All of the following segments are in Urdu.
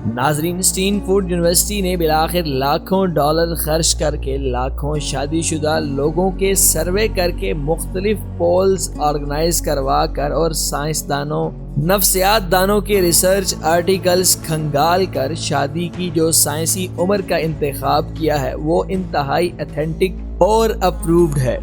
ناظرین، اسٹینفورڈ یونیورسٹی نے بالآخر لاکھوں ڈالر خرچ کر کے لاکھوں شادی شدہ لوگوں کے سروے کر کے مختلف پولز آرگنائز کروا کر اور سائنسدانوں نفسیات دانوں کے ریسرچ آرٹیکلز کھنگال کر شادی کی جو سائنسی عمر کا انتخاب کیا ہے وہ انتہائی اتھینٹک اور اپرووڈ ہے۔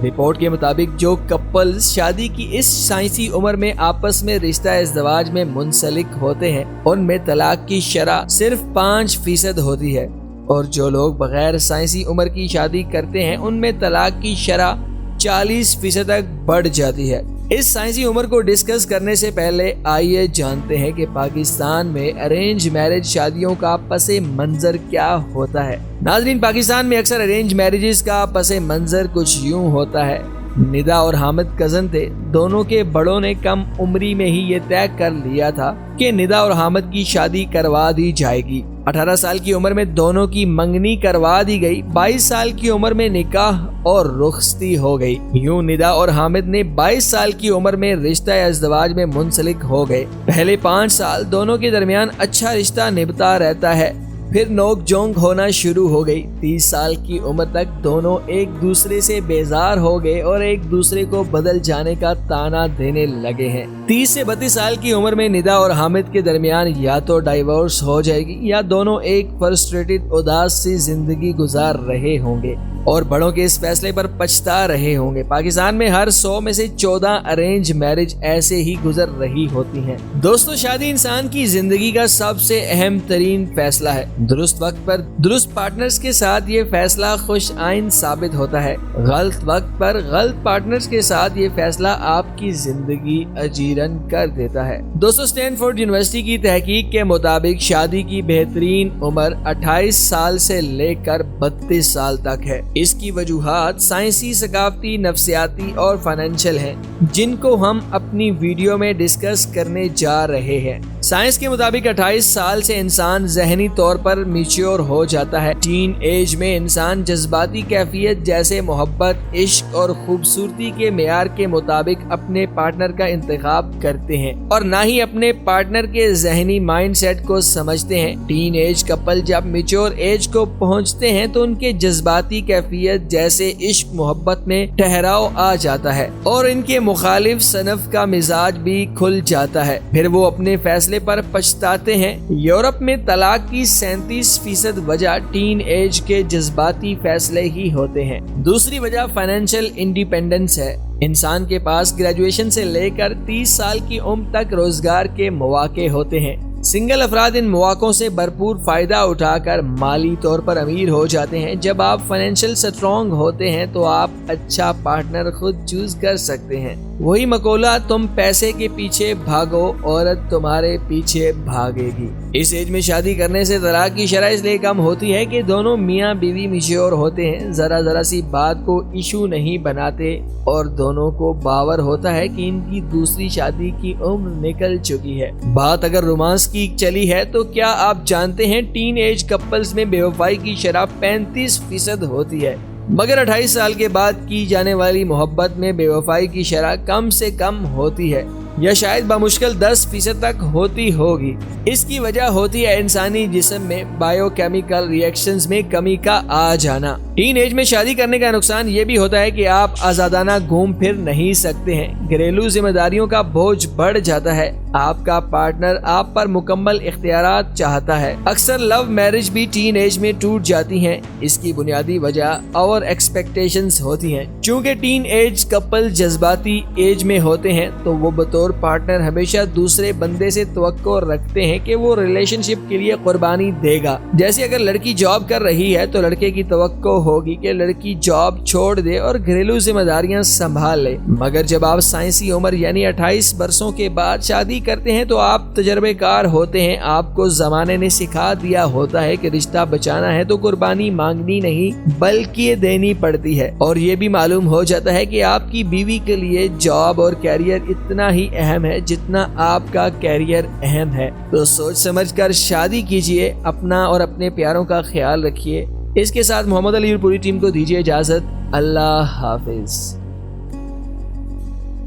رپورٹ کے مطابق جو کپلز شادی کی اس سائنسی عمر میں آپس میں رشتہ ازدواج میں منسلک ہوتے ہیں ان میں طلاق کی شرح صرف 5% ہوتی ہے، اور جو لوگ بغیر سائنسی عمر کی شادی کرتے ہیں ان میں طلاق کی شرح 40% تک بڑھ جاتی ہے۔ اس سائنسی عمر کو ڈسکس کرنے سے پہلے آئیے جانتے ہیں کہ پاکستان میں ارینج میرج شادیوں کا پس منظر کیا ہوتا ہے۔ ناظرین، پاکستان میں اکثر ارینج میرجز کا پس منظر کچھ یوں ہوتا ہے۔ ندا اور حامد کزن تھے، دونوں کے بڑوں نے کم عمری میں ہی یہ طے کر لیا تھا کہ ندا اور حامد کی شادی کروا دی جائے گی۔ 18 سال کی عمر میں دونوں کی منگنی کروا دی گئی، 22 سال کی عمر میں نکاح اور رخصتی ہو گئی۔ یوں ندا اور حامد نے 22 سال کی عمر میں رشتہ ازدواج میں منسلک ہو گئے۔ پہلے 5 سال دونوں کے درمیان اچھا رشتہ نبھتا رہتا ہے، پھر نوک جھونک ہونا شروع ہو گئی۔ 30 سال کی عمر تک دونوں ایک دوسرے سے بیزار ہو گئے اور ایک دوسرے کو بدل جانے کا طعنہ دینے لگے ہیں۔ 30 سے 32 سال کی عمر میں ندا اور حامد کے درمیان یا تو ڈائیورس ہو جائے گی یا دونوں ایک فرسٹریٹڈ اداس سی زندگی گزار رہے ہوں گے اور بڑوں کے اس فیصلے پر پچھتا رہے ہوں گے۔ پاکستان میں ہر 100 میں سے 14 ارینج میرج ایسے ہی گزر رہی ہوتی ہیں۔ دوستو، شادی انسان کی زندگی کا سب سے اہم ترین فیصلہ ہے۔ درست وقت پر درست پارٹنرز کے ساتھ یہ فیصلہ خوش آئند ثابت ہوتا ہے، غلط وقت پر غلط پارٹنرز کے ساتھ یہ فیصلہ آپ کی زندگی اجیرن کر دیتا ہے۔ دوستو، اسٹینفورڈ یونیورسٹی کی تحقیق کے مطابق شادی کی بہترین عمر 28 سال سے لے کر 32 سال تک ہے۔ اس کی وجوہات سائنسی، ثقافتی، نفسیاتی اور فائنینشل ہیں، جن کو ہم اپنی ویڈیو میں ڈسکس کرنے جا رہے ہیں۔ سائنس کے مطابق 28 سال سے انسان ذہنی طور پر میچور ہو جاتا ہے۔ ٹین ایج میں انسان جذباتی کیفیت جیسے محبت، عشق اور خوبصورتی کے معیار کے مطابق اپنے پارٹنر کا انتخاب کرتے ہیں اور نہ ہی اپنے پارٹنر کے ذہنی مائنڈ سیٹ کو سمجھتے ہیں۔ ٹین ایج کپل جب میچور ایج کو پہنچتے ہیں تو ان کے جذباتی کیفیت جیسے عشق، محبت میں ٹھہراؤ آ جاتا ہے اور ان کے مخالف صنف کا مزاج بھی کھل جاتا ہے، پھر وہ اپنے فیصلے پر پچھتاتے ہیں۔ یورپ میں طلاق کی 37% وجہ ٹین ایج کے جذباتی فیصلے ہی ہوتے ہیں۔ دوسری وجہ فائنینشیل انڈیپینڈنس ہے۔ انسان کے پاس گریجویشن سے لے کر 30 سال کی عمر تک روزگار کے مواقع ہوتے ہیں۔ سنگل افراد ان مواقعوں سے بھرپور فائدہ اٹھا کر مالی طور پر امیر ہو جاتے ہیں۔ جب آپ فائنینشیل سٹرونگ ہوتے ہیں تو آپ اچھا پارٹنر خود چوز کر سکتے ہیں۔ وہی مقولہ، تم پیسے کے پیچھے بھاگو، عورت تمہارے پیچھے بھاگے گی۔ اس ایج میں شادی کرنے سے طلاق کی شرح اس لیے کم ہوتی ہے کہ دونوں میاں بیوی میچور ہوتے ہیں، ذرا سی بات کو ایشو نہیں بناتے اور دونوں کو باور ہوتا ہے کہ ان کی دوسری شادی کی عمر نکل چکی ہے۔ بات اگر رومانس کی چلی ہے تو کیا آپ جانتے ہیں ٹین ایج کپلز میں بے وفائی کی شرح 35% ہوتی ہے، مگر 28 سال کے بعد کی جانے والی محبت میں بے وفائی کی شرح کم سے کم ہوتی ہے یا شاید بمشکل 10% تک ہوتی ہوگی۔ اس کی وجہ ہوتی ہے انسانی جسم میں بائیو کیمیکل ری ایکشنز میں کمی کا آ جانا۔ ٹین ایج میں شادی کرنے کا نقصان یہ بھی ہوتا ہے کہ آپ آزادانہ گھوم پھر نہیں سکتے ہیں، گھریلو ذمہ داریوں کا بوجھ بڑھ جاتا ہے، آپ کا پارٹنر آپ پر مکمل اختیارات چاہتا ہے۔ اکثر لو میرج بھی ٹین ایج میں ٹوٹ جاتی ہیں۔ اس کی بنیادی وجہ اوور ایکسپیکٹیشنز ہوتی ہیں۔ چونکہ ٹین ایج کپل جذباتی ایج میں ہوتے ہیں تو وہ بطور پارٹنر ہمیشہ دوسرے بندے سے توقع رکھتے ہیں کہ وہ ریلیشن شپ کے لیے قربانی دے گا۔ جیسے اگر لڑکی جاب کر رہی ہے تو لڑکے کی توقع ہوگی کہ لڑکی جاب چھوڑ دے اور گھریلو ذمہ داریاں سنبھال لے۔ مگر جب آپ سائنسی عمر یعنی 28 برسوں کے بعد شادی کرتے ہیں تو آپ تجربے کار ہوتے ہیں۔ آپ کو زمانے نے سکھا دیا ہوتا ہے کہ رشتہ بچانا ہے تو قربانی مانگنی نہیں بلکہ دینی پڑتی ہے، اور یہ بھی معلوم ہو جاتا ہے کہ آپ کی بیوی کے لیے جاب اور کیریئر اتنا ہی اہم ہے جتنا آپ کا کیریئر اہم ہے۔ تو سوچ سمجھ کر شادی کیجئے، اپنا اور اپنے پیاروں کا خیال رکھیے۔ اس کے ساتھ محمد علی اور پوری ٹیم کو دیجیے اجازت۔ اللہ حافظ۔